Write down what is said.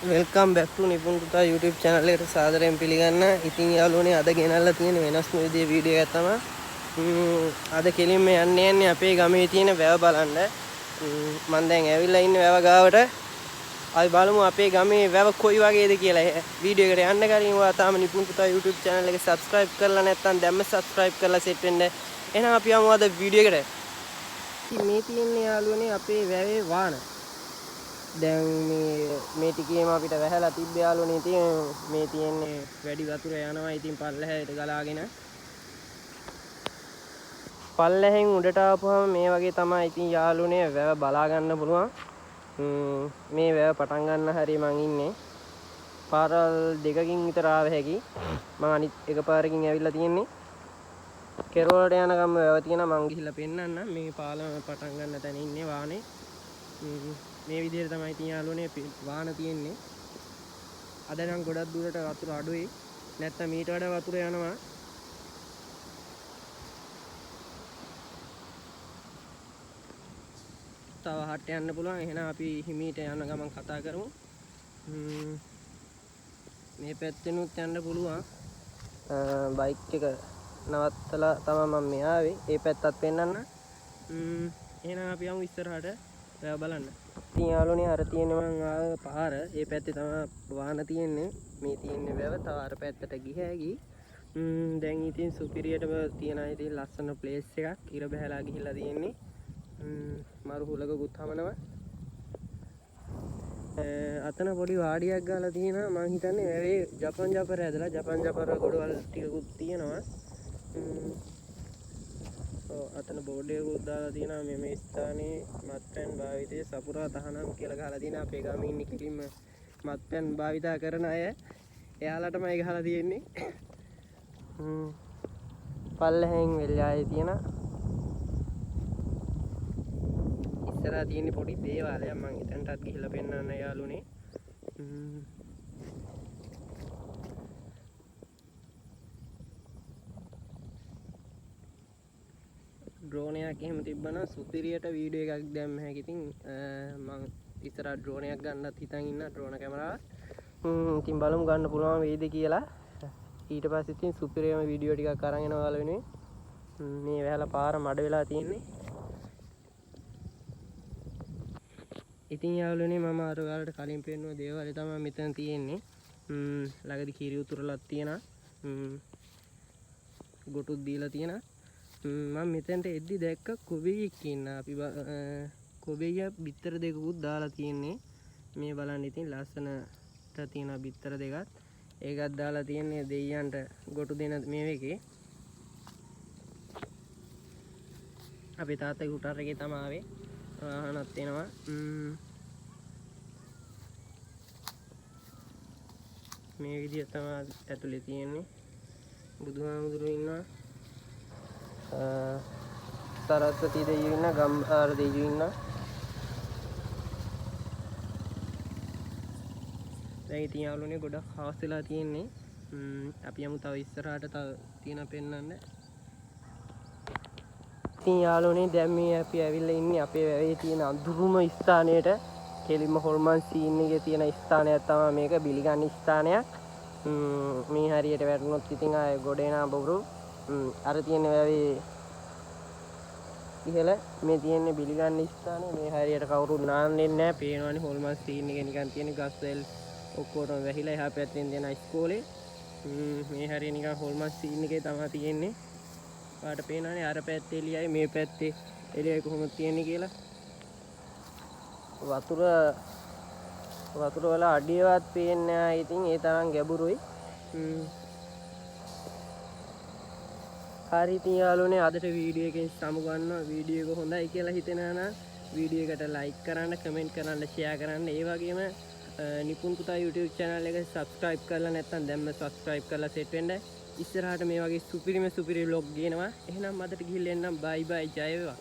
Welcome back ටු නිපුන් පුතා YouTube channel එකට සාදරයෙන් පිළිගන්න. ඉතින් යාළුවනේ අද ගෙනල්ලා තියෙන වෙනස්ම විදිහේ වීඩියෝ එකක් තමයි. අද කෙලින්ම යන්නේ අපේ ගමේ තියෙන වැව බලන්න. මම දැන් ඇවිල්ලා ඉන්නේ වැව ගාවට. අපි බලමු අපේ ගමේ වැව කොයි වගේද කියලා. වීඩියෝ එකට යන්න කලින් ඔයා තාම නිපුන් පුතා YouTube channel එක subscribe කරලා නැත්නම් දැම්ම subscribe කරලා set වෙන්න. එහෙනම් අපි යමු අද වීඩියෝ එකට. ඉතින් මේ තියෙන්නේ යාළුවනේ අපේ වැවේ වාන. දැන් මේ ටිකේම අපිට වැහැලා තිබ්බ යාළුවනේ. ඉතින් මේ තියෙන්නේ වැඩි වතුර යනවා. ඉතින් පල්ලෙහාට ගලාගෙන පල්ලෙහෙන් උඩට ආපුවම මේ වගේ තමයි ඉතින් යාළුවනේ වැව බලා ගන්න පුළුවන්. මේ වැව පටන් ගන්න හැරි මං ඉන්නේ පාරල් දෙකකින් විතර ආව හැකි. මං අනිත් එකපාරකින් ඇවිල්ලා තියෙන්නේ කෙරවලට යන ගම වැව තියෙනවා. මං ගිහිල්ලා පෙන්නන්න. මේ පාලම පටන් ගන්න තැන ඉන්නේ වානේ. මේ විදිහට තමයි ඉතින් යාළුවනේ වාහන තියෙන්නේ. අද නම් ගොඩක් දුරට වතුර අඩුයි. නැත්තම් මීට වඩා වතුර යනවා. තව හට යන්න පුළුවන්. එහෙනම් අපි හිමීට යන ගමන් කතා කරමු. මේ පැත්තෙනුත් යන්න පුළුවන්. බයික් එක නවත්තලා තමයි මම මේ ආවේ. ඒ පැත්තත් පෙන්නන්න. එහෙනම් අපි යමු ඉස්සරහට වැව බලන්න. ඉතින් යාළුවනේ අර තියෙන මං ආව පාර ඒ පැත්තේ තමයි වාහන තියෙන්නේ. මේ තියෙන්නේ වැව. තව අර පැත්තට ගිහෑගි. දැන් ඉතින් සුපිරියටම තියෙන ඉතින් ලස්සන ප්ලේස් එකක්. ඉර බහැලා ගිහිල්ලා තියෙන්නේ. මරු හුලකුත් හමනවා. අතන පොඩි වාඩියක් ගාලා තියෙනවා. මං හිතන්නේ වැවේ ජපන් ජපර ඇදලා ජපන් ජපර ගොඩවල් ටිකකුත් තියෙනවා. අතන බෝඩ් එකකුත් දාලා තියෙනවා. මේ ස්ථානයේ මත්පැන් භාවිතයේ සපුරා තහනම් කියලා ගහලා තියෙනවා. අපේ ගමේ ඉන්නේ කිලින්ම මත්පැන් භාවිතා කරන අය. එයාලටමයි ගහලා තියෙන්නේ. පල්ලෙහෙන් වෙල්යායේ තියෙන ඉස්සරහා තියෙන පොඩි දේවාලයක්. මම එතනටත් ගිහිල්ලා පෙන්නන්න යාළුවනේ. ඩ්‍රෝන් එකක් එහෙම තිබ්බනම් සුපිරියට වීඩියෝ එකක් දැම්ම හැකි. ඉතින් මම ඉස්සරහ ඩ්‍රෝන් එකක් ගන්නත් හිතන් ඉන්න ඩ්‍රෝන කැමරාවක්. ඉතින් බලමු ගන්න පුළුවන් වෙයිද කියලා. ඊට පස්සේ ඉතින් සුපිරියම වීඩියෝ ටිකක් අරන් එනවා ඔයාලා වෙනුවෙන්. මේ වැහලා පාර මඩ වෙලා තියෙන්නේ. ඉතින් යාළුවනේ මම අර ඔයාලට කලින් පෙන්නුව දේවාලය තමයි මෙතන තියෙන්නේ. ළඟදි කිරි උතුරලක් තියෙනවා. ගොටුත් දීලා තියෙනවා. මම මෙතනට එද්දි දැක්ක කොබෙයියෙක් ඉන්න. අපි කොබෙයිය බිත්තර දෙකකුත් දාලා තියෙන්නේ. මේ බලන්න ඉතින් ලස්සනට තියෙන බිත්තර දෙකක්. ඒකත් දාලා තියෙන්නේ දෙයියන්ට ගොටු දෙන මේ එකේ. අපේ තාත්තගේ හුටර් එකේ තමයි ආවේ. ආහනත් එනවා. මේ විදිය තමයි ඇතුලේ තියෙන්නේ. බුදුහාමුදුරුවෝ ඉන්නවා. සරස්වති දෙවියෝ ඉන්න, ගම්හාර දෙවියෝ ඉන්න. දැන් ඉතින් යාළුවනේ ගොඩක් හවස් වෙලා තියෙන්නේ. අපි යමු තව ඉස්සරහට තව තියෙන පෙන්නන්න. ඉතින් යාළුවනේ දැන් මේ අපි ඇවිල්ලා ඉන්නේ අපේ වැවේ තියෙන අඳුරුම ස්ථානයට. කෙලින්ම හොල්මන් සීන් එකේ තියෙන ස්ථානයක් තමයි මේක. බිලිගන්න ස්ථානයක්. මේ හරියට වැටුනොත් ඉතින් ආයේ ගොඩේනා බබරු. අර තියෙන වැවේ ඉහළ මේ තියෙන්නේ බිලිගන්න ස්ථානේ. මේ හරියට කවුරුත් නාන්නේ නැහැ. පේනවනේ හොල්මන් සීන් එකේ නිකන් තියෙන ගස් වැල් ඔක්කොටම වැහිලා. එහා පැත්තෙන් දෙන ඉස්කෝලේ. මේ හරිය නිකන් හොල්මන් සීන් එකේ තමයි තියෙන්නේ. ඔයාලට පේනවනේ අර පැත්තේ එළියයි මේ පැත්තේ එළියයි කොහොමද තියෙන්නේ කියලා. වතුර වල අඩියවත් පේන්නේ නැහැ. ඉතින් ඒ තරම් ගැඹුරුයි. හරි ඉතින් යාළුවනේ අදට වීඩියෝ එකෙන් සමුගන්නවා. වීඩියෝ එක හොඳයි කියලා හිතෙනවා නම් වීඩියෝ එකට ලයික් කරන්න, කමෙන්ට් කරන්න, ෂෙයා කරන්න. ඒ වගේම නිපුන් පුතා YouTube channel එක subscribe කරලා නැත්නම් දැම්ම subscribe කරලා set වෙන්න. ඉස්සරහට මේ වගේ සුපිරිම සුපිරි vlog ගේනවා. එහෙනම් අදට ගිහින් එන්නම්. bye bye. ජය වේවා.